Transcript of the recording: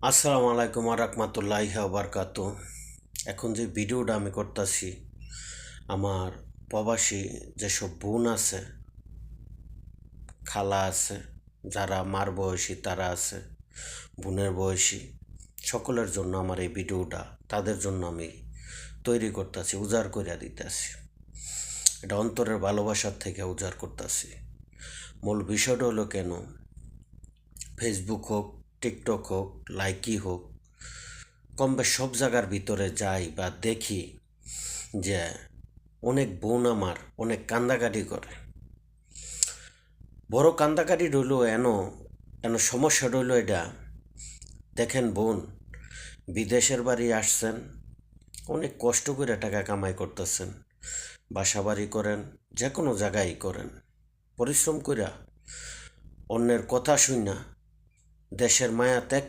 আসসালামু আলাইকুম রাহমাতুল্লাহি ওয়া বারাকাতু। এখন যে ভিডিওটা আমি করতেছি, আমার প্রবাসী যেসব বোন আছে, খালা আছে, যারা মার বয়সী তারা আছে, বোনের বয়সী, সকলের জন্য আমার এই ভিডিওটা, তাদের জন্য আমি তৈরি করতেছি, উজাড় করে দিতেছি। এটা অন্তরের ভালোবাসার থেকে উজাড় করতেছি। মূল বিষয়টা হলো, কেন ফেসবুক হোক, টিকটক হোক, লাইকি হোক, কম বেশ সব জায়গার ভিতরে যাই বা দেখি যে অনেক বোন আমার অনেক কান্দাকাটি করে। বড় কান্দাকাটি রইল এন এন সমস্যা রইল এটা, দেখেন বোন, বিদেশের বাড়ি আসছেন, অনেক কষ্ট করে টাকা কামাই করতেছেন, বাসা বাড়ি করেন, যে কোনো জায়গায় করেন, পরিশ্রম কইরা অন্যের কথা শুইনা দেশের মায়া ত্যাগ